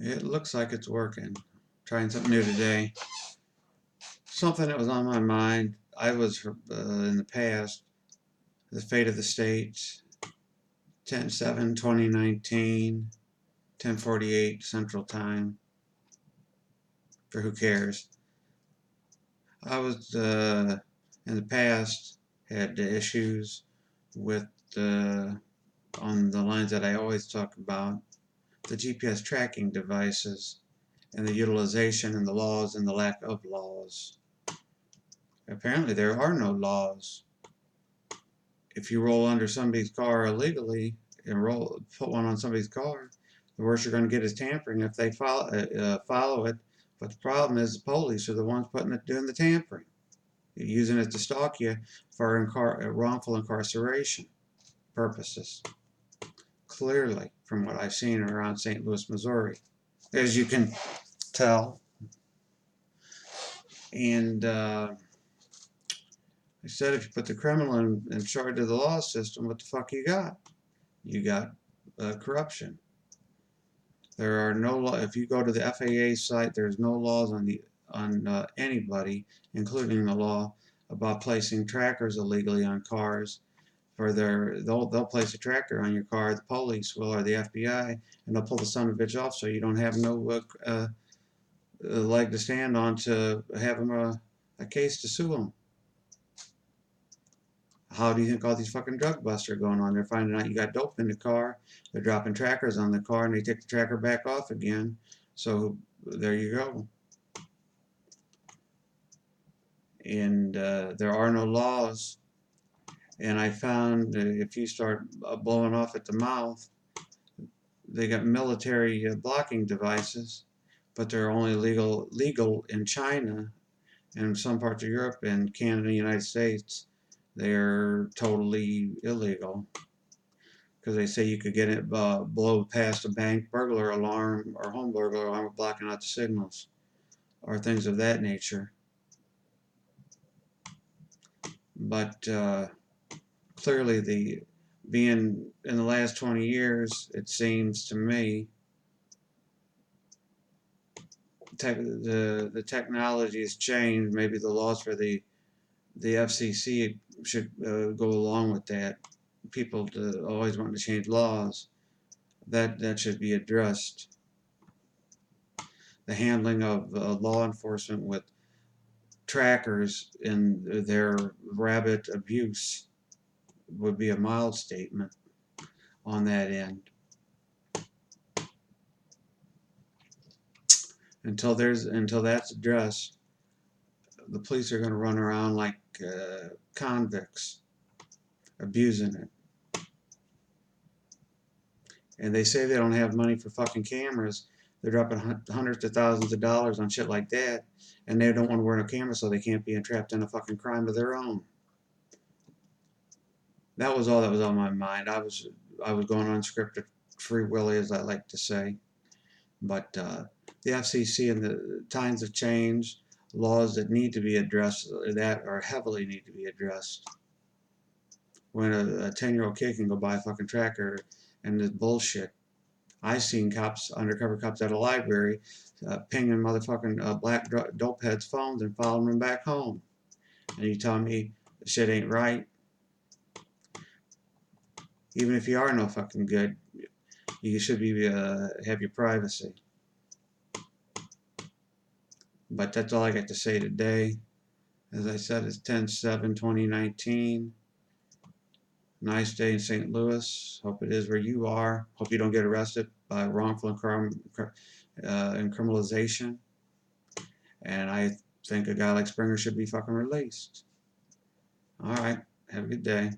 It looks like it's working. Trying something new today. Something that was on my mind. I was in the past. The fate of the states. 10/7/2019. 10:48 Central Time. For who cares? I was in the past had issues with on the lines that I always talk about, the GPS tracking devices and the utilization and the laws and the lack of laws. Apparently there are no laws. If you roll under somebody's car illegally and put one on somebody's car, the worst you're going to get is tampering if they follow it. But the problem is the police are the ones doing the tampering, using it to stalk you for wrongful incarceration purposes. Clearly, from what I've seen around St. Louis, Missouri, as you can tell. And I said, if you put the criminal in charge of the law system, what the fuck you got? You got corruption. There are no law. If you go to the FAA site, there's no laws on anybody, including the law about placing trackers illegally on cars. They'll place a tracker on your car, the police will, or the FBI, and they'll pull the son of a bitch off, so you don't have no leg to stand on to have them a case to sue them. How do you think all these fucking drug busts are going on? They're finding out you got dope in the car. They're dropping trackers on the car, and they take the tracker back off again. So there you go. And there are no laws. And I found that if you start blowing off at the mouth, they got military blocking devices, but they're only legal in China and some parts of Europe and Canada and the United States. They're totally illegal because they say you could get it blow past a bank burglar alarm or home burglar alarm blocking out the signals or things of that nature. But clearly, being in the last 20 years, it seems to me, the technology has changed. Maybe the laws for the FCC should go along with that. People always want to change laws. That should be addressed. The handling of law enforcement with trackers and their rabid abuse would be a mild statement on that end. Until that's addressed, the police are going to run around like convicts, abusing it. And they say they don't have money for fucking cameras. They're dropping hundreds of thousands of dollars on shit like that, and they don't want to wear no camera so they can't be entrapped in a fucking crime of their own. That was all that was on my mind. I was going unscripted, free willy, as I like to say. But the FCC and the times have changed. Laws that need to be addressed, that are heavily need to be addressed. When a 10-year-old kid can go buy a fucking tracker and this bullshit. I've seen undercover cops at a library, pinging motherfucking black dope heads' phones and following them back home. And you tell me the shit ain't right? Even if you are no fucking good, you should be have your privacy. But that's all I got to say today. As I said, it's 10/7/2019. Nice day in St. Louis. Hope it is where you are. Hope you don't get arrested by wrongful criminalization. And I think a guy like Springer should be fucking released. All right. Have a good day.